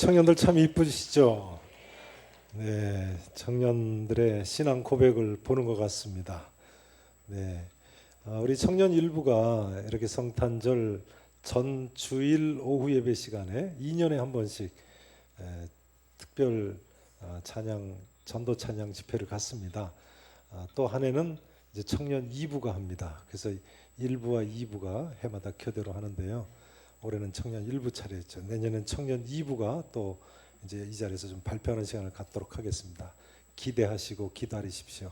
청년들 참 이쁘시죠? 네, 청년들의 신앙 고백을 보는 것 같습니다. 네, 우리 청년 일부가 이렇게 성탄절 전 주일 오후 예배 시간에 2년에 한 번씩 특별 찬양, 전도 찬양 집회를 갖습니다. 또 한 해는 이제 청년 2부가 합니다. 그래서 1부와 2부가 해마다 교대로 하는데요. 올해는 청년 1부 차례였죠. 내년엔 청년 2부가 또 이제 이 자리에서 좀 발표하는 시간을 갖도록 하겠습니다. 기대하시고 기다리십시오.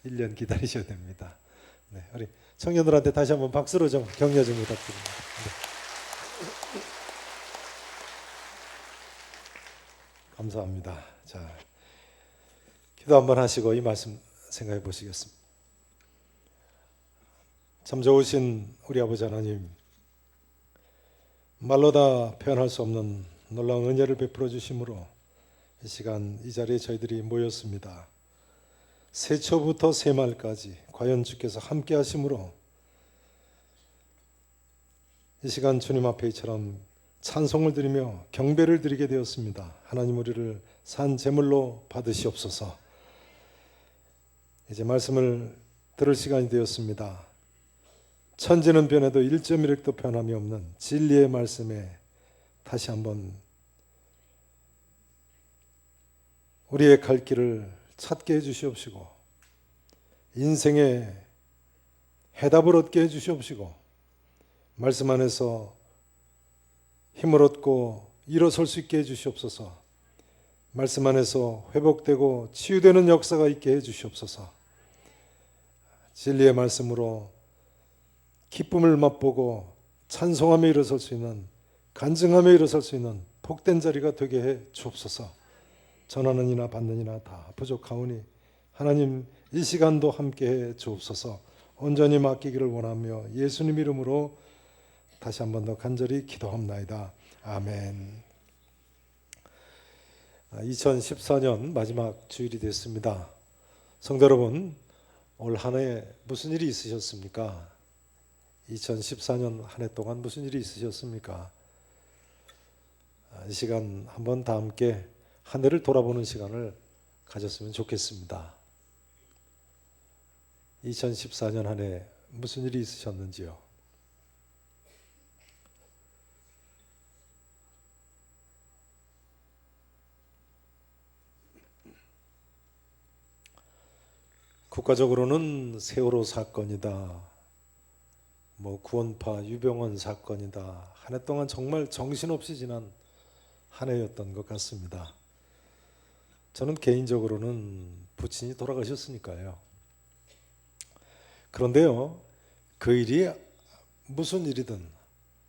1년 기다리셔야 됩니다. 네, 우리 청년들한테 다시 한번 박수로 좀 격려 좀 부탁드립니다. 네. 감사합니다. 자, 기도 한번 하시고 이 말씀 생각해 보시겠습니다. 참 좋으신 우리 아버지 하나님, 말로 다 표현할 수 없는 놀라운 은혜를 베풀어 주심으로 이 시간 이 자리에 저희들이 모였습니다. 새초부터 새말까지 과연 주께서 함께 하심으로 이 시간 주님 앞에 이처럼 찬송을 드리며 경배를 드리게 되었습니다. 하나님, 우리를 산 제물로 받으시옵소서. 이제 말씀을 들을 시간이 되었습니다. 천지는 변해도 1.1획도 변함이 없는 진리의 말씀에 다시 한번 우리의 갈 길을 찾게 해주시옵시고, 인생의 해답을 얻게 해주시옵시고, 말씀 안에서 힘을 얻고 일어설 수 있게 해주시옵소서. 말씀 안에서 회복되고 치유되는 역사가 있게 해주시옵소서. 진리의 말씀으로 기쁨을 맛보고 찬송함에 일어설 수 있는, 간증함에 일어설 수 있는 복된 자리가 되게 해 주옵소서. 전하는 이나 받는 이나 다 부족하오니 하나님 이 시간도 함께 해 주옵소서. 온전히 맡기기를 원하며 예수님 이름으로 다시 한 번 더 간절히 기도합나이다. 아멘. 2014년 마지막 주일이 됐습니다. 성도 여러분, 올 한 해 무슨 일이 있으셨습니까? 2014년 한 해 동안 무슨 일이 있으셨습니까? 이 시간 한번 다 함께 한 해를 돌아보는 시간을 가졌으면 좋겠습니다. 2014년 한 해 무슨 일이 있으셨는지요? 국가적으로는 세월호 사건이다, 구원파 유병헌 사건이다. 한 해 동안 정말 정신없이 지난 한 해였던 것 같습니다. 저는 개인적으로는 부친이 돌아가셨으니까요. 그런데요, 그 일이 무슨 일이든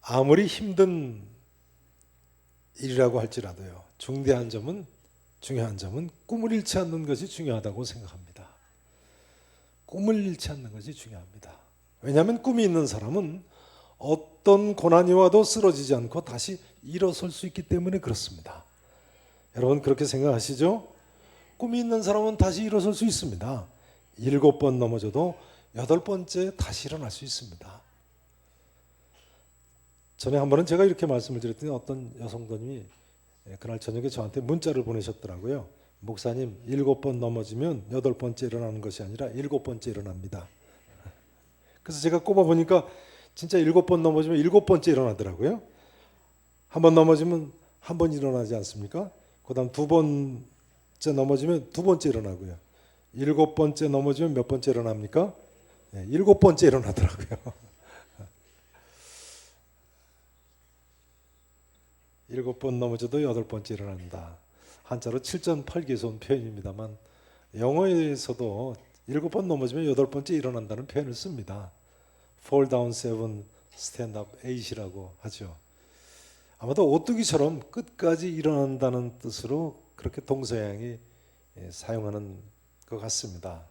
아무리 힘든 일이라고 할지라도요, 중요한 점은 꿈을 잃지 않는 것이 중요하다고 생각합니다. 꿈을 잃지 않는 것이 중요합니다. 왜냐하면 꿈이 있는 사람은 어떤 고난이 와도 쓰러지지 않고 다시 일어설 수 있기 때문에 그렇습니다. 여러분 그렇게 생각하시죠? 꿈이 있는 사람은 다시 일어설 수 있습니다. 7번 넘어져도 8번째 다시 일어날 수 있습니다. 전에 한 번은 제가 이렇게 말씀을 드렸더니 어떤 여성분이 그날 저녁에 저한테 문자를 보내셨더라고요. 목사님, 7번 넘어지면 8번째 일어나는 것이 아니라 7번째 일어납니다. 그래서 제가 꼽아보니까 진짜 7번 넘어지면 7번째 일어나더라고요. 한 번 넘어지면 한 번 일어나지 않습니까? 그 다음 2번째 넘어지면 2번째 일어나고요. 7번째 넘어지면 몇 번째 일어납니까? 7번째 일어나더라고요. 7번 넘어져도 8번째 일어난다. 한자로 7.8개소 표현입니다만 영어에서도 7번 넘어지면 8번째 일어난다는 표현을 씁니다. Fall down 7, stand up 8이라고 하죠. 아마도 오뚜기처럼 끝까지 일어난다는 뜻으로 그렇게 동서양이 사용하는 것 같습니다.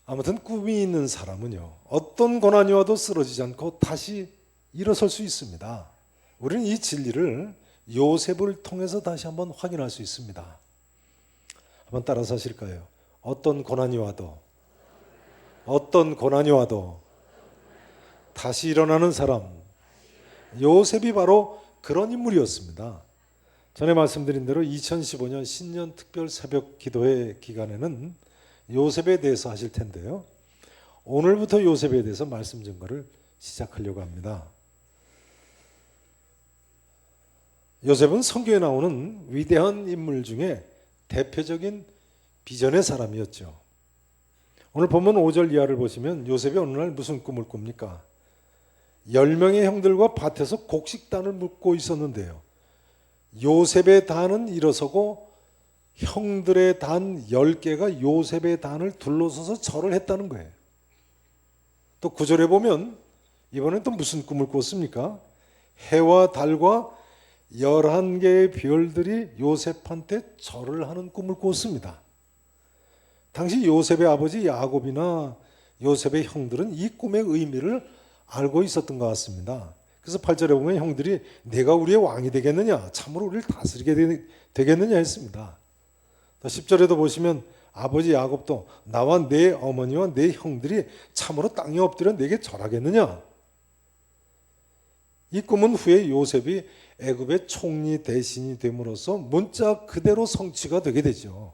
아무튼 꿈이 있는 사람은요, 어떤 고난이 와도 쓰러지지 않고 다시 일어설 수 있습니다. 우리는 이 진리를 요셉을 통해서 다시 한번 확인할 수 있습니다. 한번 따라서 하실까요? 어떤 고난이 와도 다시 일어나는 사람, 요셉이 바로 그런 인물이었습니다. 전에 말씀드린 대로 2015년 신년 특별 새벽 기도회 기간에는 요셉에 대해서 하실 텐데요. 오늘부터 요셉에 대해서 말씀 전가를 시작하려고 합니다. 요셉은 성경에 나오는 위대한 인물 중에 대표적인 비전의 사람이었죠. 오늘 본문 5절 이하를 보시면 요셉이 어느 날 무슨 꿈을 꿉니까? 10명의 형들과 밭에서 곡식단을 묶고 있었는데요. 요셉의 단은 일어서고 형들의 단 10개가 요셉의 단을 둘러서서 절을 했다는 거예요. 또 9절에 보면 이번엔 또 무슨 꿈을 꿨습니까? 해와 달과 11개의 별들이 요셉한테 절을 하는 꿈을 꿨습니다. 당시 요셉의 아버지 야곱이나 요셉의 형들은 이 꿈의 의미를 알고 있었던 것 같습니다. 그래서 8절에 보면 형들이 내가 우리의 왕이 되겠느냐, 참으로 우리를 다스리게 되겠느냐 했습니다. 또 10절에도 보시면 아버지 야곱도 나와 내 어머니와 내 형들이 참으로 땅에 엎드려 내게 절하겠느냐. 이 꿈은 후에 요셉이 애굽의 총리 대신이 됨으로써 문자 그대로 성취가 되게 되죠.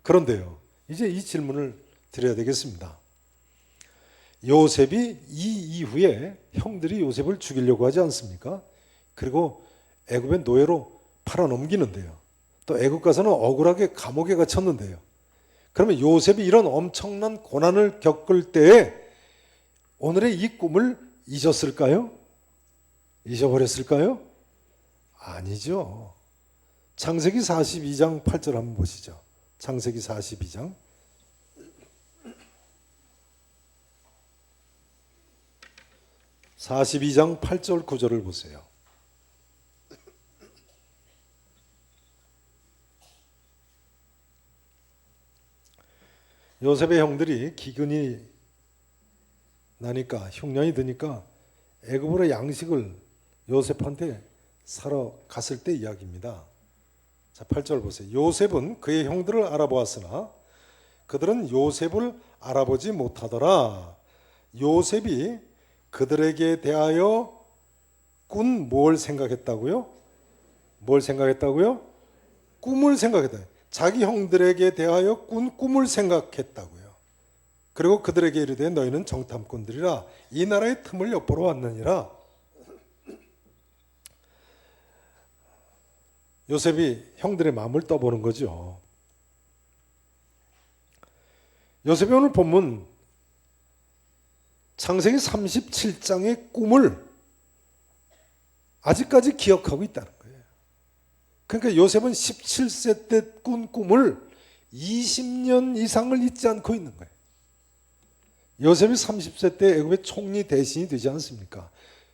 그런데요, 이제 이 질문을 드려야 되겠습니다. 요셉이 이 이후에 형들이 요셉을 죽이려고 하지 않습니까? 그리고 애굽의 노예로 팔아넘기는데요. 또 애굽 가서는 억울하게 감옥에 갇혔는데요. 그러면 요셉이 이런 엄청난 고난을 겪을 때에 오늘의 이 꿈을 잊었을까요? 잊어버렸을까요? 아니죠. 창세기 42장 8절 한번 보시죠. 창세기 42장 8절 9절을 보세요. 요셉의 형들이 기근이 나니까 흉년이 드니까 애굽으로 양식을 요셉한테 사러 갔을 때 이야기입니다. 자, 8절 보세요. 요셉은 그의 형들을 알아보았으나 그들은 요셉을 알아보지 못하더라. 요셉이 그들에게 대하여 꾼 뭘 생각했다고요? 뭘 생각했다고요? 꿈을 생각했다. 자기 형들에게 대하여 꾼 꿈을 생각했다고요. 그리고 그들에게 이르되 너희는 정탐꾼들이라 이 나라의 틈을 엿보러 왔느니라. 요셉이 형들의 마음을 떠보는 거죠. 요셉이 오늘 본문 창세기 37장의 꿈을 아직까지 기억하고 있다는 거예요. 그러니까 요셉은 17세 때 꾼 꿈을 20년 이상을 잊지 않고 있는 거예요. 요셉이 30세 때 애굽의 총리 대신이 되지 않습니까?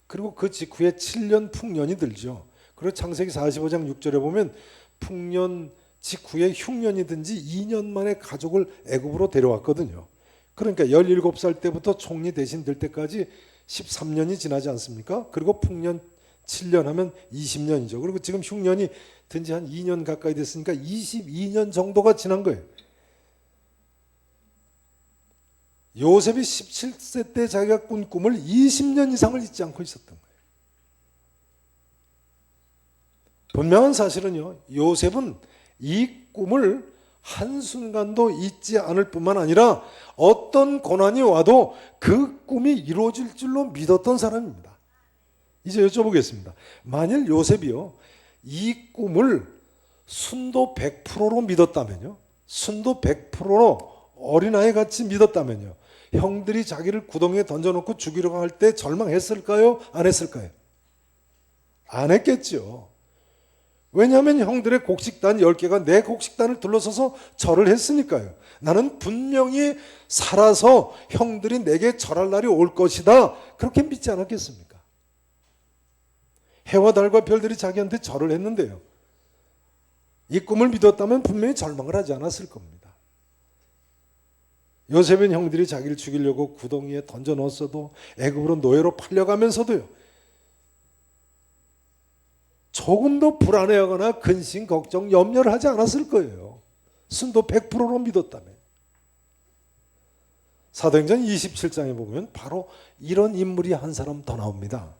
그리고 그 직후에 7년 풍년이 들죠. 그리고 창세기 45장 6절에 보면 풍년 직후에 흉년이 든지 2년 만에 가족을 애굽으로 데려왔거든요. 그러니까 17살 때부터 총리 대신 될 때까지 13년이 지나지 않습니까? 그리고 풍년 7년 하면 20년이죠. 그리고 지금 흉년이 든 지 한 2년 가까이 됐으니까 22년 정도가 지난 거예요. 요셉이 17세 때 자기가 꾼 꿈을 20년 이상을 잊지 않고 있었던 거예요. 분명한 사실은요, 요셉은 이 꿈을 한순간도 잊지 않을 뿐만 아니라 어떤 고난이 와도 그 꿈이 이루어질 줄로 믿었던 사람입니다. 이제 여쭤보겠습니다. 만일 요셉이요, 이 꿈을 순도 100%로 믿었다면요, 순도 100%로 어린아이 같이 믿었다면요, 형들이 자기를 구덩이에 던져놓고 죽이려고 할 때 절망했을까요? 안 했을까요? 안 했겠죠. 왜냐하면 형들의 곡식단 10개가 내 곡식단을 둘러서서 절을 했으니까요. 나는 분명히 살아서 형들이 내게 절할 날이 올 것이다, 그렇게 믿지 않았겠습니까? 해와 달과 별들이 자기한테 절을 했는데요, 이 꿈을 믿었다면 분명히 절망을 하지 않았을 겁니다. 요셉은 형들이 자기를 죽이려고 구덩이에 던져 넣었어도, 애굽으로 노예로 팔려가면서도요, 조금도 불안해하거나 근심, 걱정, 염려를 하지 않았을 거예요. 순도 100%로 믿었다면. 사도행전 27장에 보면 바로 이런 인물이 한 사람 더 나옵니다.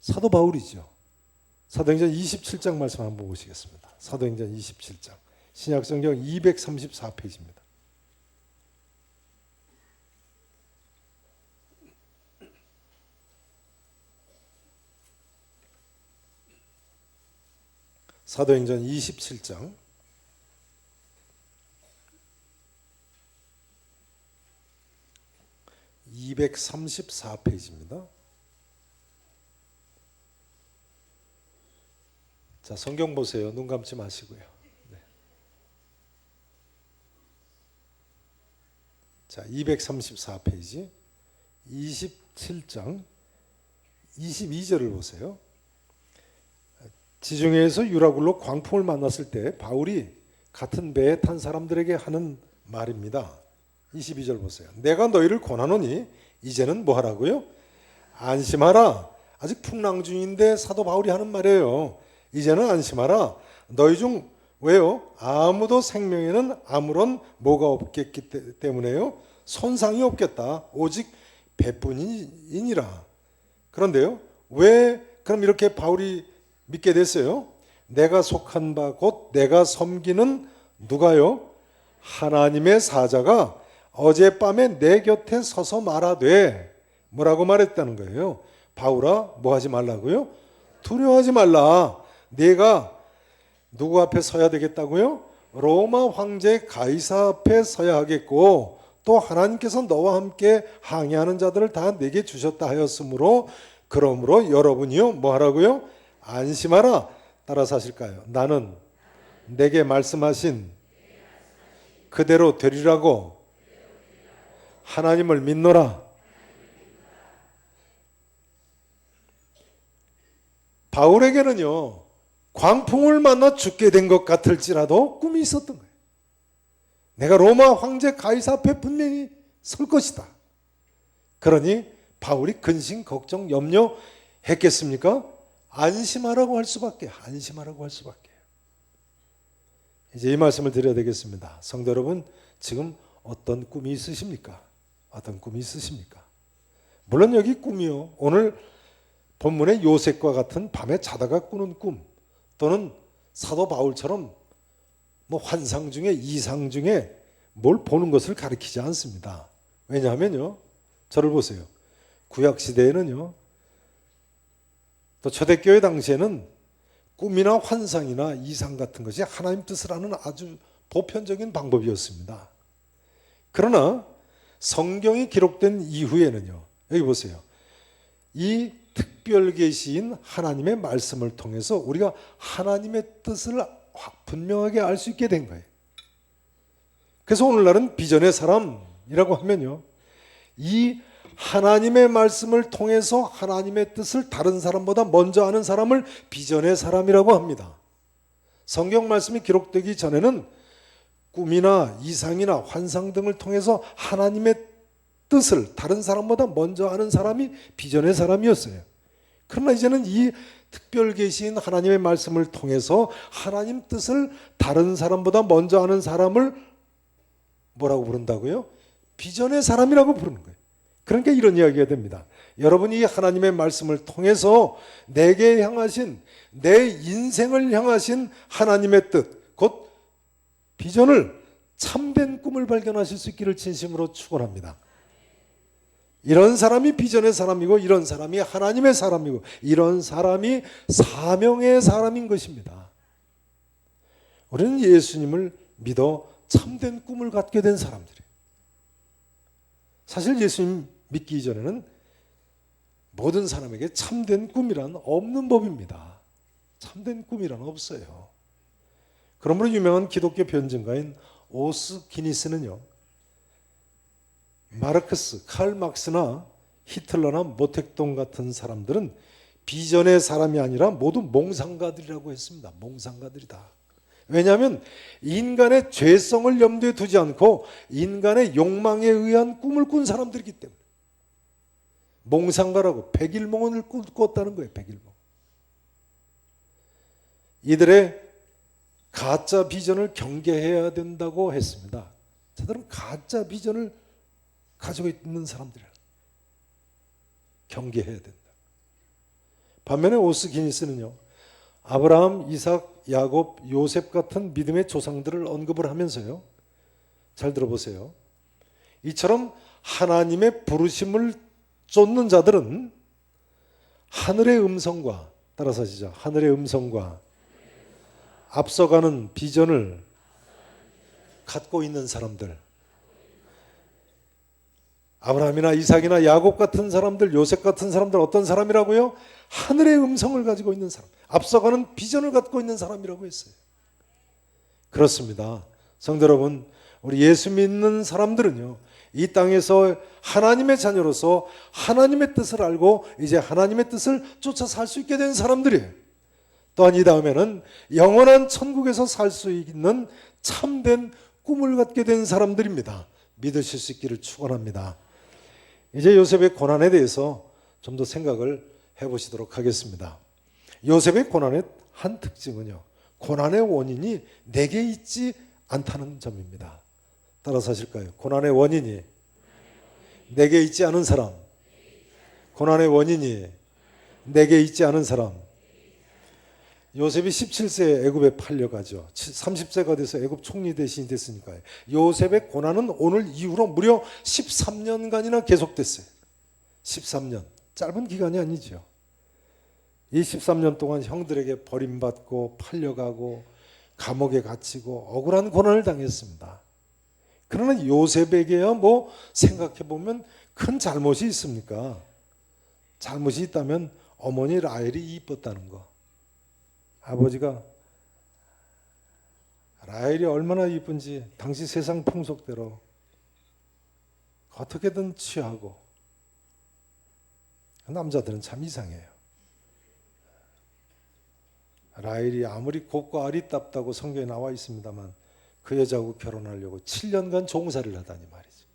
사도 바울이죠. 사도행전 27장 말씀 한번 보시겠습니다. 사도행전 27장 신약성경 234페이지입니다. 사도행전 27장 234페이지입니다. 자, 성경 보세요. 눈 감지 마시고요. 네. 자, 234페이지 27장 22절을 보세요. 지중해에서 유라굴로 광풍을 만났을 때 바울이 같은 배에 탄 사람들에게 하는 말입니다. 22절 보세요. 내가 너희를 권하노니 이제는 뭐 하라고요? 안심하라. 아직 풍랑 중인데 사도 바울이 하는 말이에요. 이제는 안심하라. 너희 중 왜요? 아무도 생명에는 아무런 뭐가 없겠기 때문에요. 손상이 없겠다. 오직 배뿐이니라. 그런데요. 왜 그럼 이렇게 바울이 믿게 됐어요? 내가 속한 바 곧 내가 섬기는 누가요? 하나님의 사자가 어젯밤에 내 곁에 서서 말하되 뭐라고 말했다는 거예요? 바울아 뭐 하지 말라고요? 두려워하지 말라. 네가 누구 앞에 서야 되겠다고요? 로마 황제 가이사 앞에 서야 하겠고 또 하나님께서 너와 함께 항해하는 자들을 다 내게 주셨다 하였으므로 그러므로 여러분이요 뭐 하라고요? 안심하라. 따라서 하실까요? 나는 내게 말씀하신 그대로 되리라고 하나님을 믿노라. 바울에게는요 광풍을 만나 죽게 된 것 같을지라도 꿈이 있었던 거예요. 내가 로마 황제 가이사 앞에 분명히 설 것이다. 그러니 바울이 근심 걱정 염려했겠습니까? 안심하라고 할 수밖에. 안심하라고 할 수밖에. 이제 이 말씀을 드려야 되겠습니다. 성도 여러분, 지금 어떤 꿈이 있으십니까? 어떤 꿈이 있으십니까? 물론 여기 꿈이요. 오늘 본문의 요셉과 같은 밤에 자다가 꾸는 꿈 또는 사도 바울처럼 뭐 환상 중에 이상 중에 뭘 보는 것을 가리키지 않습니다. 왜냐하면요. 저를 보세요. 구약 시대에는요. 또 초대교회 당시에는 꿈이나 환상이나 이상 같은 것이 하나님 뜻을 아는 아주 보편적인 방법이었습니다. 그러나 성경이 기록된 이후에는요. 여기 보세요. 이 특별 계시인 하나님의 말씀을 통해서 우리가 하나님의 뜻을 분명하게 알 수 있게 된 거예요. 그래서 오늘날은 비전의 사람이라고 하면요. 이 하나님의 말씀을 통해서 하나님의 뜻을 다른 사람보다 먼저 아는 사람을 비전의 사람이라고 합니다. 성경 말씀이 기록되기 전에는 꿈이나 이상이나 환상 등을 통해서 하나님의 뜻을 다른 사람보다 먼저 아는 사람이 비전의 사람이었어요. 그러나 이제는 이 특별 계시인 하나님의 말씀을 통해서 하나님 뜻을 다른 사람보다 먼저 아는 사람을 뭐라고 부른다고요? 비전의 사람이라고 부르는 거예요. 그러니까 이런 이야기가 됩니다. 여러분이 하나님의 말씀을 통해서 내게 향하신 내 인생을 향하신 하나님의 뜻, 곧 비전을 참된 꿈을 발견하실 수 있기를 진심으로 축원합니다. 이런 사람이 비전의 사람이고 이런 사람이 하나님의 사람이고 이런 사람이 사명의 사람인 것입니다. 우리는 예수님을 믿어 참된 꿈을 갖게 된 사람들이에요. 사실 예수님 믿기 이전에는 모든 사람에게 참된 꿈이란 없는 법입니다. 참된 꿈이란 없어요. 그러므로 유명한 기독교 변증가인 오스 기니스는요. 마르크스, 칼 막스나 히틀러나 모택동 같은 사람들은 비전의 사람이 아니라 모두 몽상가들이라고 했습니다. 몽상가들이다. 왜냐하면 인간의 죄성을 염두에 두지 않고 인간의 욕망에 의한 꿈을 꾼 사람들이기 때문에 몽상가라고 백일몽을 꿨다는 거예요. 백일몽. 이들의 가짜 비전을 경계해야 된다고 했습니다. 저들은 가짜 비전을 가지고 있는 사람들이라 경계해야 된다. 반면에 오스기니스는요, 아브라함, 이삭, 야곱, 요셉 같은 믿음의 조상들을 언급을 하면서요, 잘 들어보세요. 이처럼 하나님의 부르심을 쫓는 자들은 하늘의 음성과, 따라서 하시죠, 하늘의 음성과 앞서가는 비전을 갖고 있는 사람들, 아브라함이나 이삭이나 야곱 같은 사람들, 요셉 같은 사람들, 어떤 사람이라고요? 하늘의 음성을 가지고 있는 사람, 앞서가는 비전을 갖고 있는 사람이라고 했어요. 그렇습니다. 성도 여러분, 우리 예수 믿는 사람들은요, 이 땅에서 하나님의 자녀로서 하나님의 뜻을 알고 이제 하나님의 뜻을 쫓아 살 수 있게 된 사람들이에요. 또한 이 다음에는 영원한 천국에서 살 수 있는 참된 꿈을 갖게 된 사람들입니다. 믿으실 수 있기를 축원합니다. 이제 요셉의 고난에 대해서 좀 더 생각을 해보시도록 하겠습니다. 요셉의 고난의 한 특징은요, 고난의 원인이 내게 있지 않다는 점입니다. 따라서 하실까요? 고난의 원인이 내게 있지 않은 사람, 고난의 원인이 내게 있지 않은 사람. 요셉이 17세에 애굽에 팔려가죠. 30세가 돼서 애굽 총리 대신이 됐으니까요. 요셉의 고난은 오늘 이후로 무려 13년간이나 계속됐어요. 13년. 짧은 기간이 아니죠. 이 13년 동안 형들에게 버림받고 팔려가고 감옥에 갇히고 억울한 고난을 당했습니다. 그러나 요셉에게야 뭐 생각해보면 큰 잘못이 있습니까? 잘못이 있다면 어머니 라헬이 이뻤다는 거. 아버지가 라헬이 얼마나 이쁜지 당시 세상 풍속대로 어떻게든 취하고, 남자들은 참 이상해요. 라헬이 아무리 곱고 아리답다고 성경에 나와 있습니다만 그 여자하고 결혼하려고 7년간 종살이를 하다니 말이죠.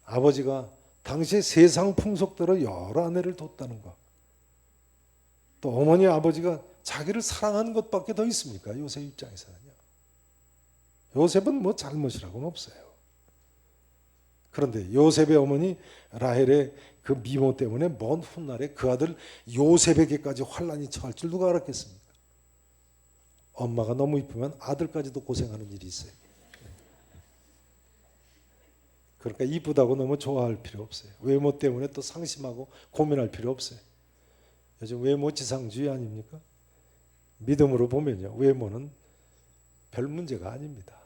아버지가 당시 세상 풍속대로 여러 아내를 뒀다는 것. 또 어머니 아버지가 자기를 사랑하는 것밖에 더 있습니까? 요셉 입장에서는요. 요셉은 뭐 잘못이라고는 없어요. 그런데 요셉의 어머니 라헬의 그 미모 때문에 먼 훗날에 그 아들 요셉에게까지 환난이 처할 줄 누가 알았겠습니까? 엄마가 너무 이쁘면 아들까지도 고생하는 일이 있어요. 그러니까 이쁘다고 너무 좋아할 필요 없어요. 외모 때문에 또 상심하고 고민할 필요 없어요. 요즘 외모 지상주의 아닙니까? 믿음으로 보면요, 외모는 별 문제가 아닙니다.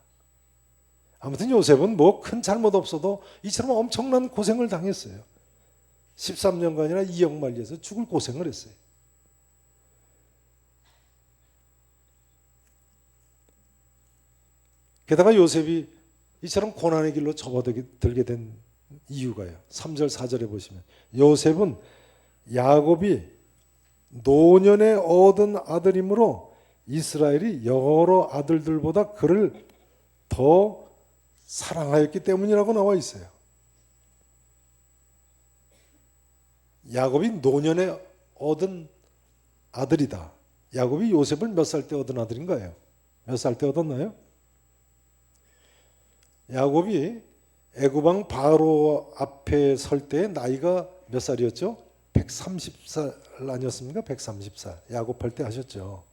아무튼 요셉은 뭐 큰 잘못 없어도 이처럼 엄청난 고생을 당했어요. 13년간이나 이역만리에서 죽을 고생을 했어요. 게다가 요셉이 이처럼 고난의 길로 접어들게 된 이유가요, 3절 4절에 보시면 요셉은 야곱이 노년에 얻은 아들이므로 이스라엘이 여러 아들들보다 그를 더 사랑하였기 때문이라고 나와 있어요. 야곱이 노년에 얻은 아들이다. 야곱이 요셉을 몇 살 때 얻은 아들인가요? 몇 살 때 얻었나요? 야곱이 애굽왕 바로 앞에 설 때 나이가 몇 살이었죠? 130살 아니었습니까? 130살. 야곱할 때 하셨죠.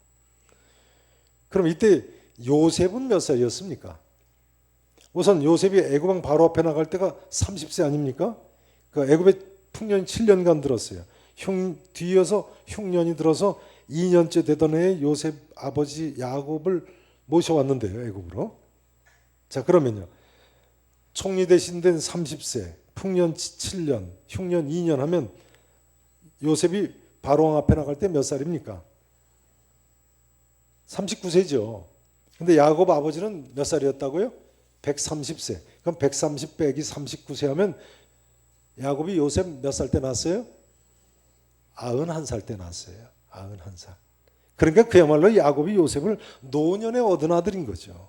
그럼 이때 요셉은 몇 살이었습니까? 우선 요셉이 애굽왕 바로 앞에 나갈 때가 30세 아닙니까? 그 애굽에 풍년이 7년간 들었어요. 뒤이어서 흉년이 들어서 2년째 되던 해에 요셉 아버지 야곱을 모셔왔는데요, 애굽으로. 자, 그러면요, 총리 대신 된 30세, 풍년 7년, 흉년 2년 하면 요셉이 바로왕 앞에 나갈 때 몇 살입니까? 39세죠. 근데 야곱 아버지는 몇 살이었다고요? 130세. 그럼 130 빼기 39세 하면 야곱이 요셉 몇 살 때 낳았어요? 91살 때 낳았어요. 91살. 그러니까 그야말로 야곱이 요셉을 노년에 얻은 아들인 거죠.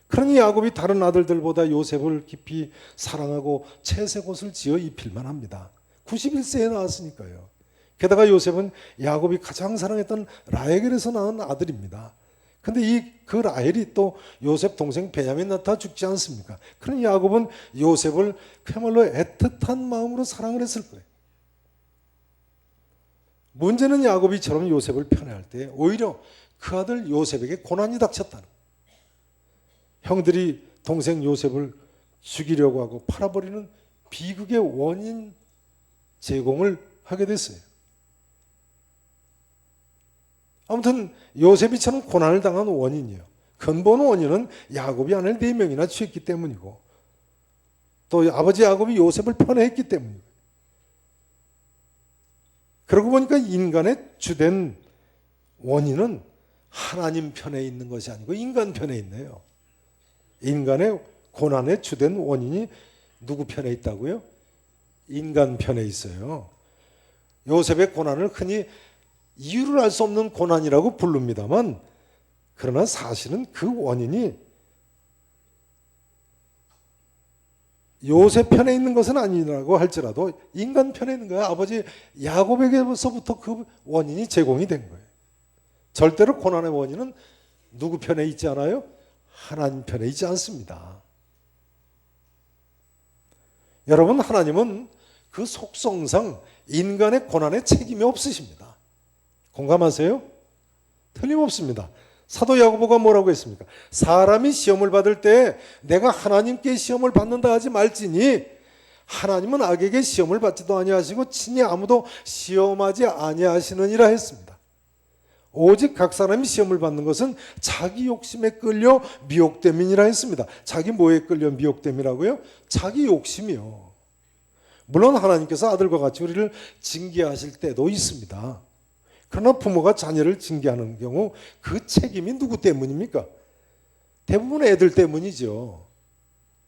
그러니 야곱이 다른 아들들보다 요셉을 깊이 사랑하고 채색옷을 지어 입힐만 합니다. 91세에 낳았으니까요. 게다가 요셉은 야곱이 가장 사랑했던 라헬에서 낳은 아들입니다. 근데 그 라헬이 또 요셉 동생 베냐민 낳다 죽지 않습니까? 그러니 야곱은 요셉을 그야말로 애틋한 마음으로 사랑을 했을 거예요. 문제는 야곱이처럼 요셉을 편애할 때 오히려 그 아들 요셉에게 고난이 닥쳤다는 거예요. 형들이 동생 요셉을 죽이려고 하고 팔아버리는 비극의 원인 제공을 하게 됐어요. 아무튼 요셉이처럼 고난을 당한 원인이요, 근본 원인은 야곱이 아내를 4명이나 취했기 때문이고 또 아버지 야곱이 요셉을 편애했기 때문이고, 그러고 보니까 인간의 주된 원인은 하나님 편에 있는 것이 아니고 인간 편에 있네요. 인간의 고난의 주된 원인이 누구 편에 있다고요? 인간 편에 있어요. 요셉의 고난을 흔히 이유를 알 수 없는 고난이라고 부릅니다만, 그러나 사실은 그 원인이 요셉 편에 있는 것은 아니라고 할지라도 인간 편에 있는 거야. 아버지 야곱에게서부터 그 원인이 제공이 된 거예요. 절대로 고난의 원인은 누구 편에 있지 않아요? 하나님 편에 있지 않습니다. 여러분, 하나님은 그 속성상 인간의 고난에 책임이 없으십니다. 공감하세요? 틀림없습니다. 사도 야고보가 뭐라고 했습니까? 사람이 시험을 받을 때 내가 하나님께 시험을 받는다 하지 말지니 하나님은 악에게 시험을 받지도 아니하시고 친히 아무도 시험하지 아니하시느니라 했습니다. 오직 각 사람이 시험을 받는 것은 자기 욕심에 끌려 미혹됨이니라 했습니다. 자기 뭐에 끌려 미혹됨이라고요? 자기 욕심이요. 물론 하나님께서 아들과 같이 우리를 징계하실 때도 있습니다. 그러나 부모가 자녀를 징계하는 경우 그 책임이 누구 때문입니까? 대부분 애들 때문이죠.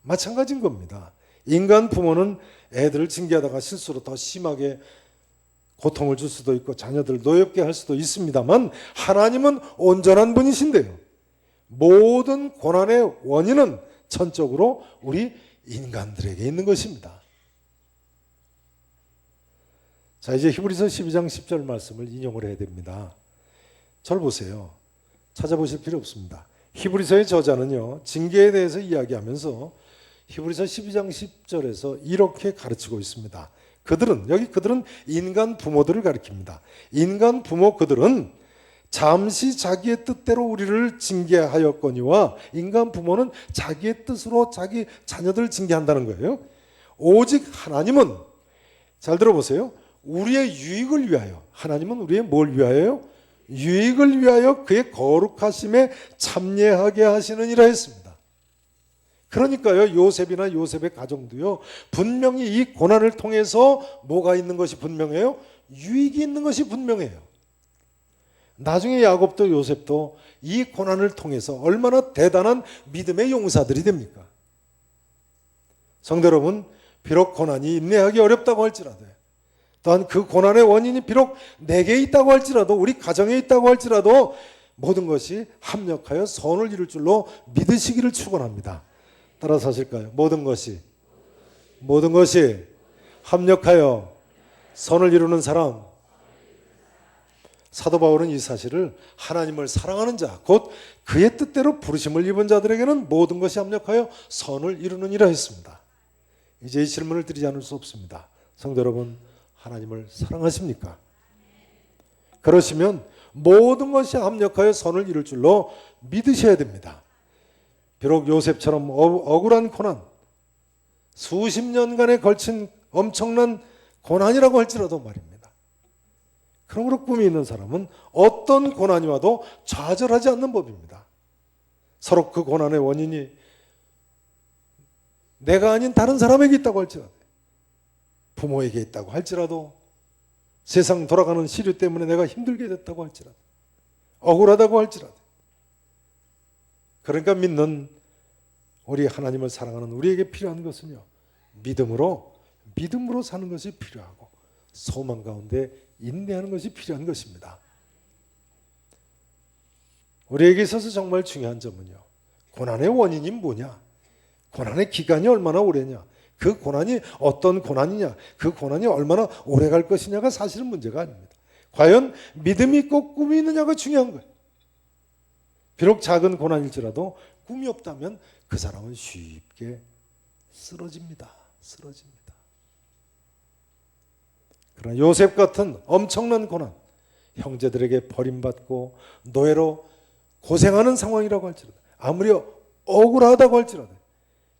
마찬가지인 겁니다. 인간 부모는 애들을 징계하다가 실수로 더 심하게 고통을 줄 수도 있고 자녀들을 노엽게 할 수도 있습니다만, 하나님은 온전한 분이신데요, 모든 고난의 원인은 전적으로 우리 인간들에게 있는 것입니다. 자, 이제 히브리서 12장 10절 말씀을 인용을 해야 됩니다. 저를 보세요. 찾아보실 필요 없습니다. 히브리서의 저자는요, 징계에 대해서 이야기하면서 히브리서 12장 10절에서 이렇게 가르치고 있습니다. 그들은 인간 부모들을 가리킵니다. 인간 부모 그들은 잠시 자기의 뜻대로 우리를 징계하였거니와, 인간 부모는 자기의 뜻으로 자기 자녀들을 징계한다는 거예요. 오직 하나님은, 잘 들어보세요, 우리의 유익을 위하여, 하나님은 우리의 뭘 위하여요? 유익을 위하여 그의 거룩하심에 참여하게 하시느니라 했습니다. 그러니까요, 요셉이나 요셉의 가정도요, 분명히 이 고난을 통해서 뭐가 있는 것이 분명해요? 유익이 있는 것이 분명해요. 나중에 야곱도 요셉도 이 고난을 통해서 얼마나 대단한 믿음의 용사들이 됩니까? 성도 여러분, 비록 고난이 인내하기 어렵다고 할지라도, 또한 그 고난의 원인이 비록 내게 있다고 할지라도, 우리 가정에 있다고 할지라도 모든 것이 합력하여 선을 이룰 줄로 믿으시기를 축원합니다. 따라서 하실까요? 모든 것이 합력하여 선을 이루는 사람. 사도 바울은 이 사실을 하나님을 사랑하는 자, 곧 그의 뜻대로 부르심을 입은 자들에게는 모든 것이 합력하여 선을 이루느니라 했습니다. 이제 이 질문을 드리지 않을 수 없습니다. 성도 여러분, 하나님을 사랑하십니까? 그러시면 모든 것이 합력하여 선을 이룰 줄로 믿으셔야 됩니다. 비록 요셉처럼 억울한 고난, 수십 년간에 걸친 엄청난 고난이라고 할지라도 말입니다. 그러므로 꿈이 있는 사람은 어떤 고난이 와도 좌절하지 않는 법입니다. 서로 그 고난의 원인이 내가 아닌 다른 사람에게 있다고 할지라도, 부모에게 있다고 할지라도, 세상 돌아가는 시류 때문에 내가 힘들게 됐다고 할지라도, 억울하다고 할지라도, 그러니까 믿는 우리 하나님을 사랑하는 우리에게 필요한 것은요, 믿음으로 사는 것이 필요하고 소망 가운데 인내하는 것이 필요한 것입니다. 우리에게 있어서 정말 중요한 점은요, 고난의 원인이 뭐냐, 고난의 기간이 얼마나 오래냐, 그 고난이 어떤 고난이냐, 그 고난이 얼마나 오래 갈 것이냐가 사실은 문제가 아닙니다. 과연 믿음이 있고 꿈이 있느냐가 중요한 거예요. 비록 작은 고난일지라도 꿈이 없다면 그 사람은 쉽게 쓰러집니다. 그러나 요셉 같은 엄청난 고난, 형제들에게 버림받고 노예로 고생하는 상황이라고 할지라도, 아무리 억울하다고 할지라도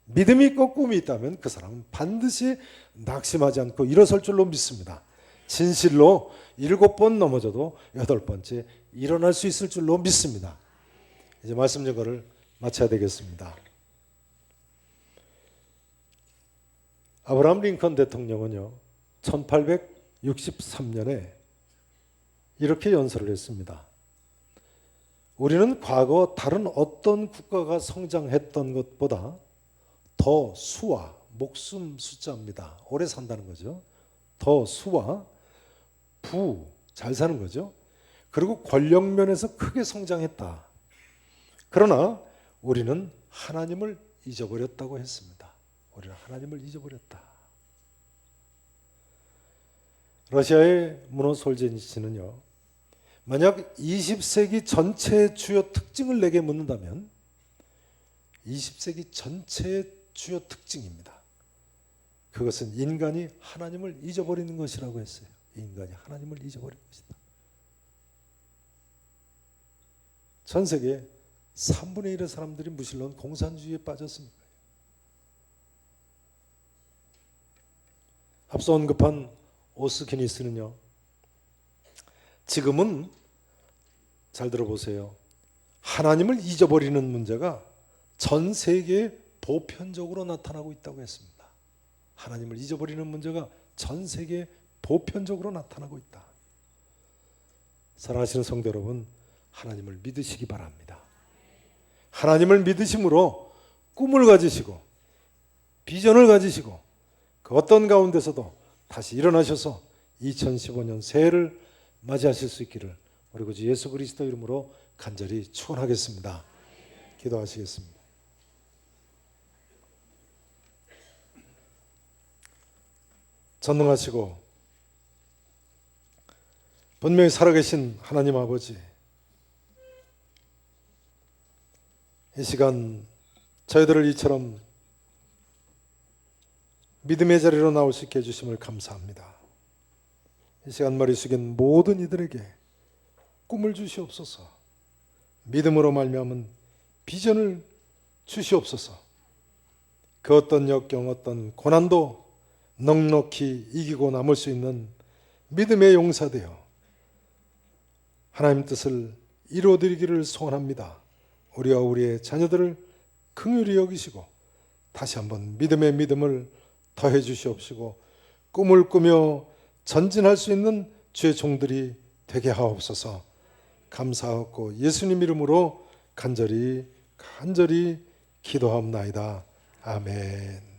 믿음이 있고 꿈이 있다면 그 사람은 반드시 낙심하지 않고 일어설 줄로 믿습니다. 진실로 7번 넘어져도 8번째 일어날 수 있을 줄로 믿습니다. 이제 말씀 증거를 마쳐야 되겠습니다. 아브라함 링컨 대통령은요, 1863년에 이렇게 연설을 했습니다. 우리는 과거 다른 어떤 국가가 성장했던 것보다 더 수와, 목숨 숫자입니다. 오래 산다는 거죠. 더 수와 부, 잘 사는 거죠. 그리고 권력 면에서 크게 성장했다. 그러나 우리는 하나님을 잊어버렸다고 했습니다. 우리는 하나님을 잊어버렸다. 러시아의 문호 솔제니치는요, 만약 20세기 전체의 주요 특징을 내게 묻는다면 20세기 전체의 주요 특징입니다. 그것은 인간이 하나님을 잊어버리는 것이라고 했어요. 인간이 하나님을 잊어버린 것이다. 전 세계 3분의 1의 사람들이 무신론 공산주의에 빠졌습니다. 앞서 언급한 오스키니스는요, 지금은 잘 들어보세요. 하나님을 잊어버리는 문제가 전 세계에 보편적으로 나타나고 있다고 했습니다. 하나님을 잊어버리는 문제가 전 세계에 보편적으로 나타나고 있다. 사랑하시는 성도 여러분, 하나님을 믿으시기 바랍니다. 하나님을 믿으심으로 꿈을 가지시고 비전을 가지시고 그 어떤 가운데서도 다시 일어나셔서 2015년 새해를 맞이하실 수 있기를 우리 구주 예수 그리스도 이름으로 간절히 축원하겠습니다. 기도하시겠습니다. 전능하시고 분명히 살아계신 하나님 아버지, 이 시간 저희들을 이처럼 믿음의 자리로 나올 수 있게 해주심을 감사합니다. 이 시간 머리 숙인 모든 이들에게 꿈을 주시옵소서. 믿음으로 말미암은 비전을 주시옵소서. 그 어떤 역경, 어떤 고난도 넉넉히 이기고 남을 수 있는 믿음의 용사되어 하나님 뜻을 이루어드리기를 소원합니다. 우리와 우리의 자녀들을 긍휼히 여기시고 다시 한번 믿음의 믿음을 더해 주시옵시고 꿈을 꾸며 전진할 수 있는 주의 종들이 되게 하옵소서. 감사하고 예수님 이름으로 간절히 기도하옵나이다. 아멘.